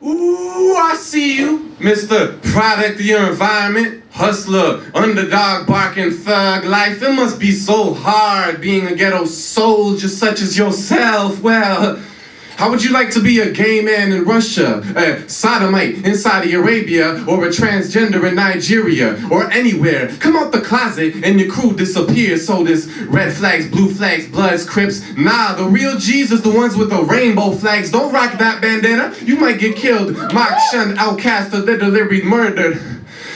Ooh, I see you, Mr. Product of your environment, hustler, underdog, barking thug life. It must be so hard being a ghetto soldier such as yourself. Well, how would you like to be a gay man in Russia, a sodomite in Saudi Arabia, or a transgender in Nigeria, or anywhere? Come out the closet and your crew disappears. So this red flags, blue flags, bloods, crips. Nah, the real G's is the ones with the rainbow flags. Don't rock that bandana, you might get killed. Mocked, shunned, outcast, or literally murdered.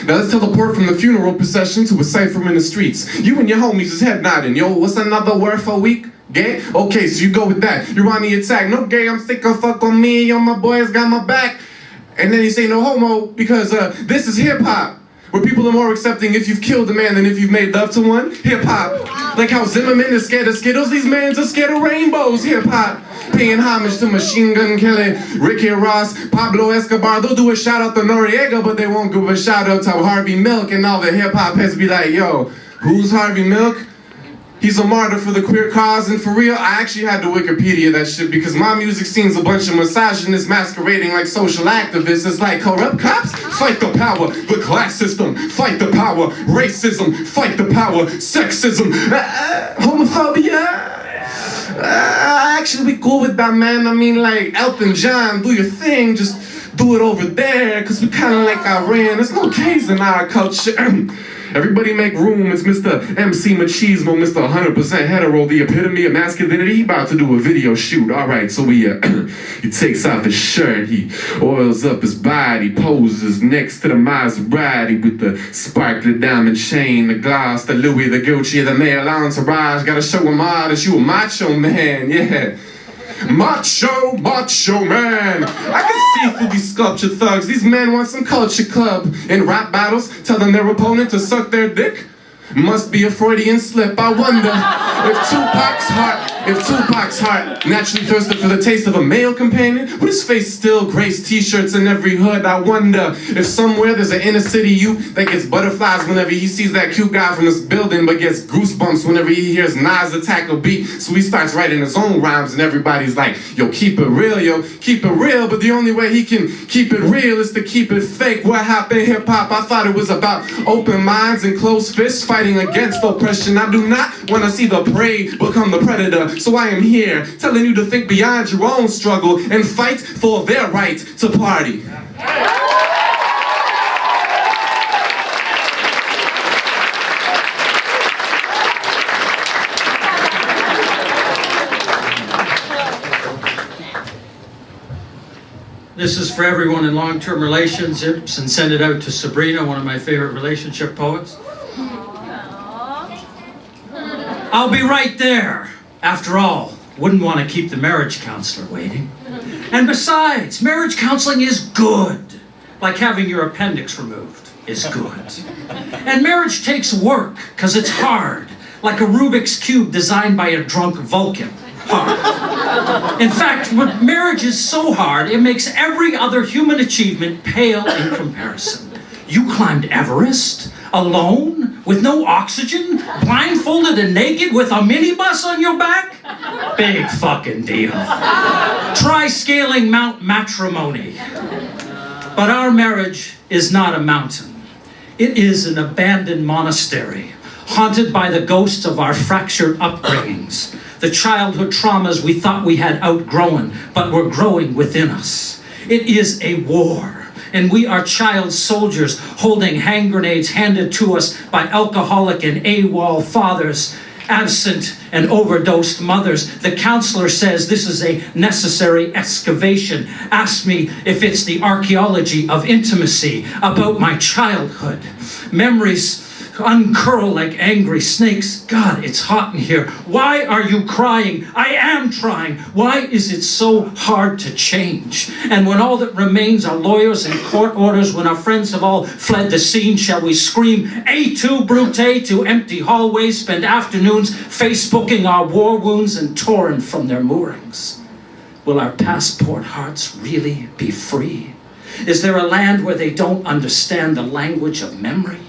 Now let's teleport from the funeral procession to a cipher in the streets. You and your homies is head nodding. Yo, what's another word for week? Gay? Okay, so you go with that. You're on the attack. No gay, I'm sick of fuck on me. Yo, my boys got my back. And then you say no homo because this is hip hop. Where people are more accepting if you've killed a man than if you've made love to one. Hip hop. Like how Zimmerman is scared of Skittles, these mans are scared of rainbows. Hip hop. Paying homage to Machine Gun Kelly, Ricky Ross, Pablo Escobar. They'll do a shout out to Noriega, but they won't give a shout out to Harvey Milk. And all the hip hop heads be like, yo, who's Harvey Milk? He's a martyr for the queer cause, and for real, I actually had to Wikipedia that shit because my music scene's a bunch of misogynists masquerading like social activists. It's like corrupt cops, fight the power, the class system, fight the power, racism, fight the power, sexism, homophobia. Actually, we cool with that, man. I mean, like, Elton John, do your thing, just do it over there, because we kind of like Iran. There's no gays in our culture. Everybody make room, it's Mr. MC Machismo, Mr. 100% hetero, the epitome of masculinity. He about to do a video shoot. All right, so he takes off his shirt, he oils up his body, poses next to the Maserati with the sparkly diamond chain, the gloss, the Louis, the Gucci, the male entourage. Gotta show him all that you a macho man, yeah. Macho man. I can see through these sculpture thugs. These men want some culture club. In rap battles, telling their opponent to suck their dick. Must be a Freudian slip. I wonder if Tupac's heart naturally thirsted for the taste of a male companion, would his face still grace t-shirts in every hood? I wonder if somewhere there's an inner city youth that gets butterflies whenever he sees that cute guy from this building, but gets goosebumps whenever he hears Nas attack a beat. So he starts writing his own rhymes and everybody's like, yo, keep it real, yo, keep it real. But the only way he can keep it real is to keep it fake. What happened hip hop? I thought it was about open minds and closed fists fighting against oppression. I do not want to see the prey become the predator. So I am here telling you to think beyond your own struggle and fight for their right to party. This is for everyone in long-term relationships, and send it out to Sabrina, one of my favorite relationship poets. I'll be right there. After all, wouldn't want to keep the marriage counselor waiting. And besides, marriage counseling is good. Like having your appendix removed is good. And marriage takes work, because it's hard. Like a Rubik's Cube designed by a drunk Vulcan. Hard. In fact, marriage is so hard, it makes every other human achievement pale in comparison. You climbed Everest, alone, with no oxygen, blindfolded and naked with a minibus on your back? Big fucking deal. Try scaling Mount Matrimony. But our marriage is not a mountain. It is an abandoned monastery, haunted by the ghosts of our fractured upbringings, the childhood traumas we thought we had outgrown, but were growing within us. It is a war. And we are child soldiers holding hand grenades handed to us by alcoholic and AWOL fathers, absent and overdosed mothers. The counselor says this is a necessary excavation. Ask me if it's the archaeology of intimacy about my childhood. Memories uncurl like angry snakes. God, it's hot in here. Why are you crying? I am trying. Why is it so hard to change? And when all that remains are lawyers and court orders, when our friends have all fled the scene, shall we scream A2 Brute to empty hallways, spend afternoons Facebooking our war wounds and torn from their moorings? Will our passport hearts really be free? Is there a land where they don't understand the language of memory?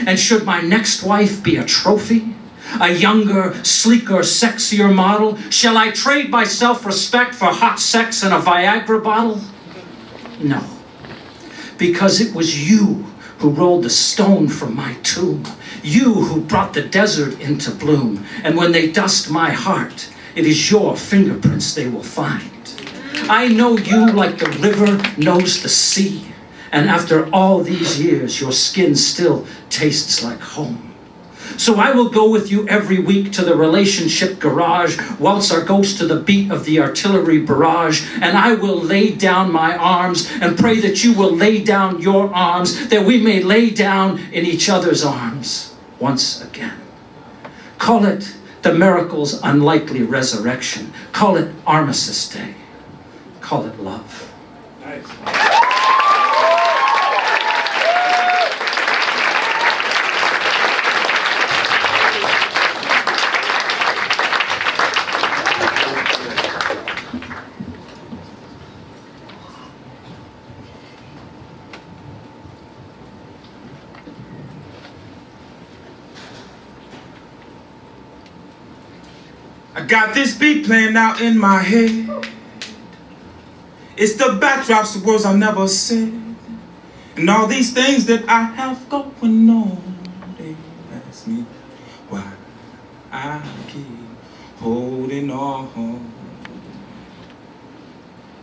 And should my next wife be a trophy? A younger, sleeker, sexier model? Shall I trade my self-respect for hot sex and a Viagra bottle? No, because it was you who rolled the stone from my tomb, you who brought the desert into bloom, and when they dust my heart, it is your fingerprints they will find. I know you like the river knows the sea, and after all these years, your skin still tastes like home. So I will go with you every week to the relationship garage, waltz our ghost to the beat of the artillery barrage, and I will lay down my arms and pray that you will lay down your arms, that we may lay down in each other's arms once again. Call it the miracle's unlikely resurrection. Call it Armistice Day. Call it love. Nice. I got this beat playing out in my head. It's the backdrops of words I never said, and all these things that I have going on. They ask me why I keep holding on.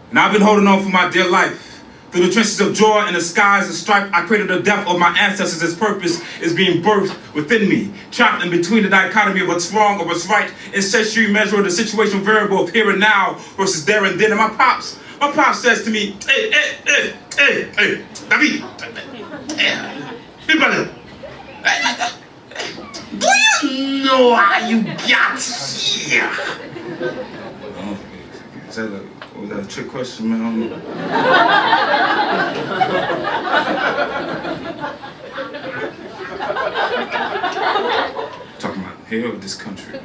And I've been holding on for my dear life. Through the trenches of joy and the skies of strife, I created the depth of my ancestors as purpose is being birthed within me. Trapped in between the dichotomy of what's wrong or what's right, ancestry measure of the situational variable of here and now versus there and then. And my pops says to me, hey, David, big brother, do you know how you got here? Is that a trick question, man? Talking about here or this country?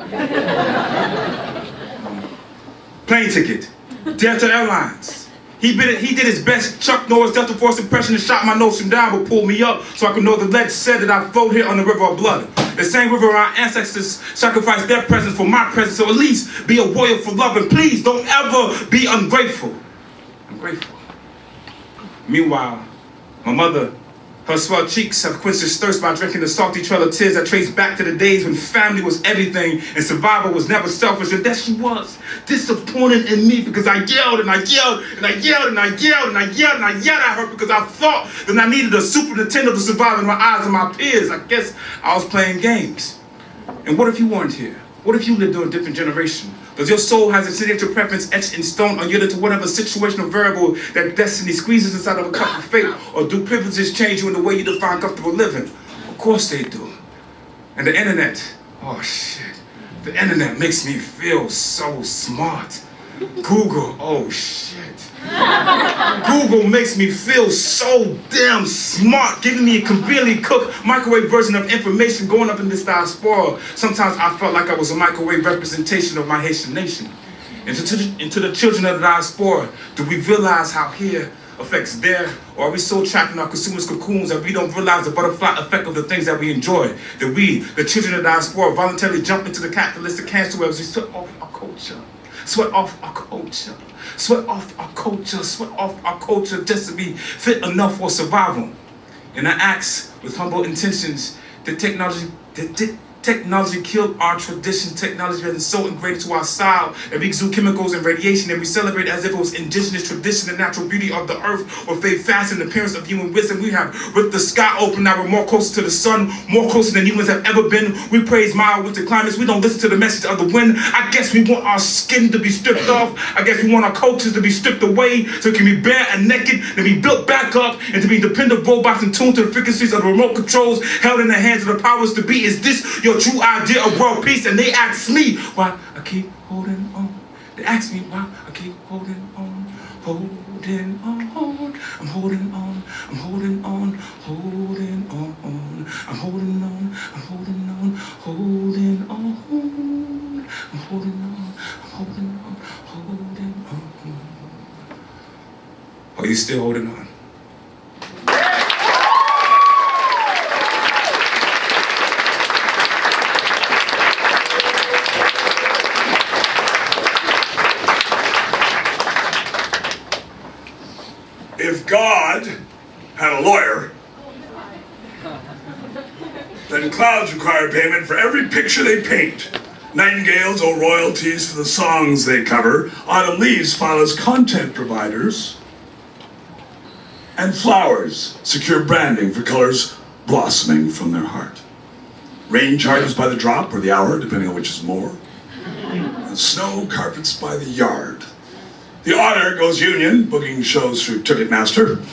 Plane ticket, Delta Airlines. He did his best Chuck Norris Delta Force impression and shot my nose from down, but pulled me up so I could know the lead said that I flowed here on the river of blood. The same river our ancestors sacrificed their presence for my presence, so at least be a warrior for love, and please don't ever be ungrateful. I'm grateful. Meanwhile, my mother, her swelled cheeks have quenched his thirst by drinking the salty trail of tears that trace back to the days when family was everything and survival was never selfish. And there she was, disappointed in me because I yelled and I yelled and I yelled and I yelled and I yelled and I yelled at her because I thought that I needed a Super Nintendo to survive in my eyes of my peers. I guess I was playing games. And what if you weren't here? What if you lived in a different generation? Does your soul has a signature preference etched in stone or yielded to whatever situational variable that destiny squeezes inside of a cup of fate? Or do privileges change you in the way you define comfortable living? Of course they do. And the internet, oh shit. The internet makes me feel so smart. Google, oh shit. Google makes me feel so damn smart, giving me a conveniently cooked microwave version of information going up in this diaspora. Sometimes I felt like I was a microwave representation of my Haitian nation. And to the children of the diaspora, do we realize how here affects there? Or are we so trapped in our consumers' cocoons that we don't realize the butterfly effect of the things that we enjoy? That we, the children of the diaspora, voluntarily jump into the capitalistic cancer webs. We sweat off our culture. Sweat off our culture. Sweat off our culture. Sweat off our culture just to be fit enough for survival. And I ask with humble intentions that technology killed our tradition. Technology has been so ingrained to our style that we exude chemicals and radiation that we celebrate as if it was indigenous tradition and natural beauty of the earth or fade fast in the appearance of human wisdom. We have ripped the sky open. Now we're more closer to the sun, more closer than humans have ever been. We praise mild winter climates. We don't listen to the message of the wind. I guess we want our skin to be stripped off. I guess we want our cultures to be stripped away so it can be bare and naked, to be built back up, and to be dependent robots and tuned to the frequencies of the remote controls held in the hands of the powers to be. Is this your true idea of world peace? And they ask me why I keep holding on. They ask me why I keep holding on, holding on. I'm holding on, I'm holding on, holding on. I'm holding on, I'm holding on, holding on. I'm holding on, I'm holding on, holding on. Are you still holding on? If If God had a lawyer, then clouds require payment for every picture they paint. Nightingales owe royalties for the songs they cover. Autumn leaves file as content providers. And flowers secure branding for colors blossoming from their heart. Rain charges by the drop or the hour, depending on which is more. And snow carpets by the yard. The otter goes union, booking shows through Ticketmaster.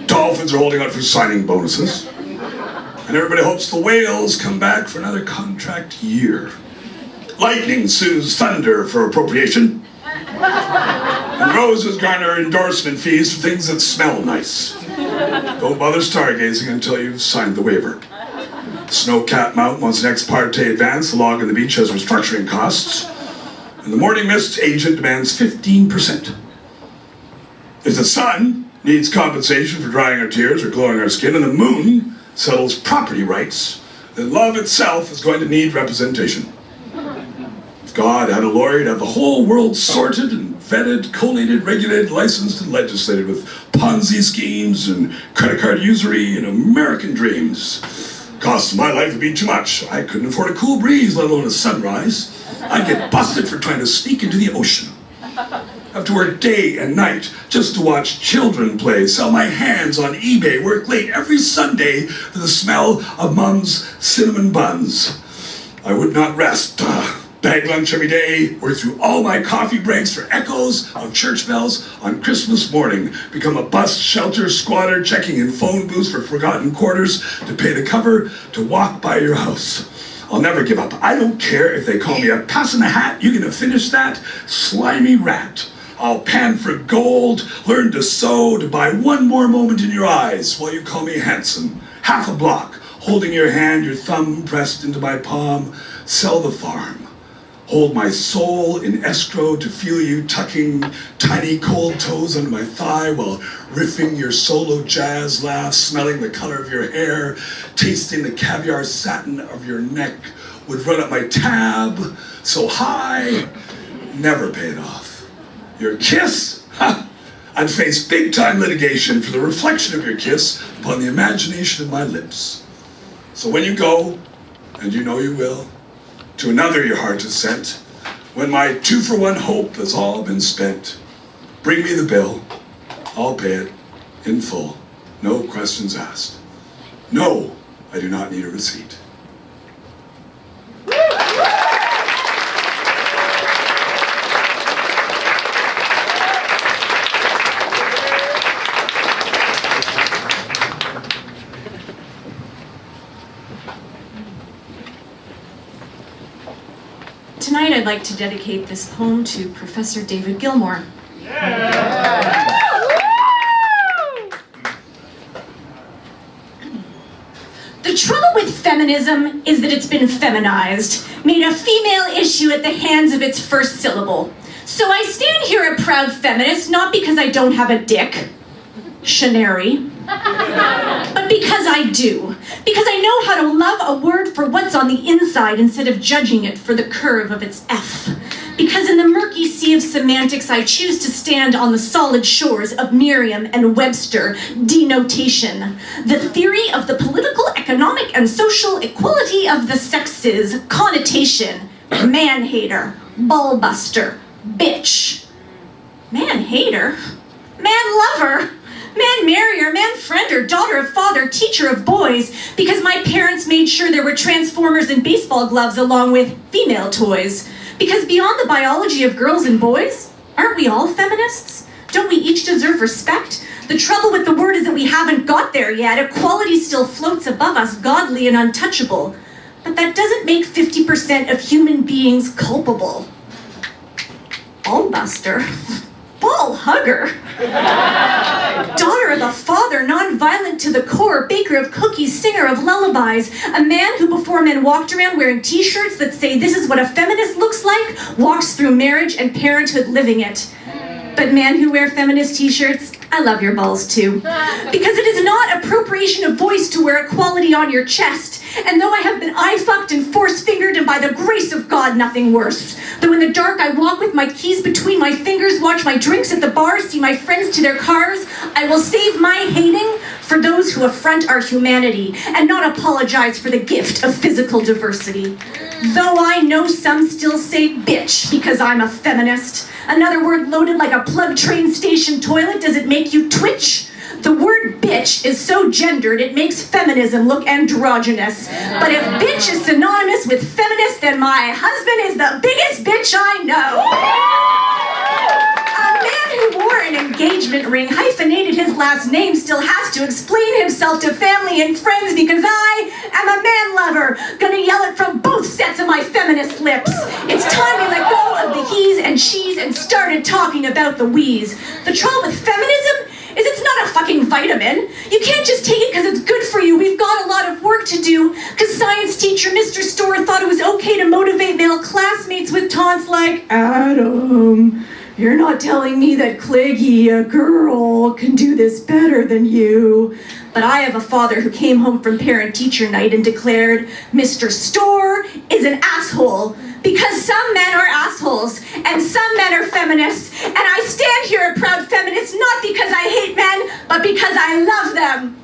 Dolphins are holding out for signing bonuses. And everybody hopes the whales come back for another contract year. Lightning sues thunder for appropriation. And roses garner endorsement fees for things that smell nice. Don't bother stargazing until you've signed the waiver. Snowcat Mountain wants an ex parte advance. The log on the beach has restructuring costs. And the morning mist agent demands 15%. If the sun needs compensation for drying our tears or glowing our skin, and the moon settles property rights, then love itself is going to need representation. If God had a lawyer, he'd have the whole world sorted and vetted, collated, regulated, licensed, and legislated with Ponzi schemes and credit card usury and American dreams. Cost of my life would be too much. I couldn't afford a cool breeze, let alone a sunrise. I'd get busted for trying to sneak into the ocean. Have to work day and night just to watch children play, sell my hands on eBay, work late every Sunday for the smell of Mom's cinnamon buns. I would not rest. Bag lunch every day, work through all my coffee breaks for echoes of church bells on Christmas morning, become a bus shelter squatter checking in phone booths for forgotten quarters to pay the cover, to walk by your house. I'll never give up. I don't care if they call me a pass in the hat, you gonna finish that? Slimy rat. I'll pan for gold, learn to sew, to buy one more moment in your eyes while you call me handsome. Half a block, holding your hand, your thumb pressed into my palm, sell the farm. Hold my soul in escrow to feel you tucking tiny cold toes under my thigh while riffing your solo jazz laugh, smelling the color of your hair, tasting the caviar satin of your neck, would run up my tab so high, never pay it off. Your kiss? Ha! I'd face big-time litigation for the reflection of your kiss upon the imagination of my lips. So when you go, and you know you will, to another your heart is sent, when my 2-for-1 hope has all been spent, bring me the bill, I'll pay it in full, no questions asked. No, I do not need a receipt. Tonight I'd like to dedicate this poem to Professor David Gilmour. The trouble with feminism is that it's been feminized, made a female issue at the hands of its first syllable. So I stand here a proud feminist, not because I don't have a dick, Shanary, but because I do. Because I know how to love a word for what's on the inside instead of judging it for the curve of its F. Because in the murky sea of semantics, I choose to stand on the solid shores of Merriam and Webster denotation. The theory of the political, economic, and social equality of the sexes, connotation, man-hater, ball-buster, bitch. Man-hater? Man-lover? Man-marrier, man-friender, daughter of father, teacher of boys, because my parents made sure there were transformers and baseball gloves along with female toys. Because beyond the biology of girls and boys, aren't we all feminists? Don't we each deserve respect? The trouble with the word is that we haven't got there yet. Equality still floats above us, godly and untouchable. But that doesn't make 50% of human beings culpable. Ball-buster. Ball hugger. Daughter of a father, non-violent to the core, baker of cookies, singer of lullabies, a man who before men walked around wearing t-shirts that say this is what a feminist looks like, walks through marriage and parenthood living it. But men who wear feminist t-shirts, I love your balls too. Because it is not appropriation of voice to wear equality on your chest. And though I have been eye-fucked and force-fingered, and by the grace of God, nothing worse. Though in the dark I walk with my keys between my fingers, watch my drinks at the bar, see my friends to their cars, I will save my hating for those who affront our humanity, and not apologize for the gift of physical diversity. Though I know some still say bitch because I'm a feminist, another word loaded like a plug train station toilet, does it make you twitch? The word bitch is so gendered it makes feminism look androgynous. But if bitch is synonymous with feminist, then my husband is the biggest bitch I know. A man who wore an engagement ring, hyphenated his last name, still has to explain himself to family and friends because I am a man lover, gonna yell it from both sets of my feminist lips. It's time we let go of the he's and she's and started talking about the we's. The trouble with feminism is it's not a fucking vitamin. You can't just take it because it's good for you. We've got a lot of work to do because science teacher Mr. Storr thought it was okay to motivate male classmates with taunts like, Adam, you're not telling me that Cleggy, a girl, can do this better than you. But I have a father who came home from parent-teacher night and declared, Mr. Storr is an asshole. Because some men are assholes, and some men are feminists, and I stand here a proud feminist not because I hate men, but because I love them.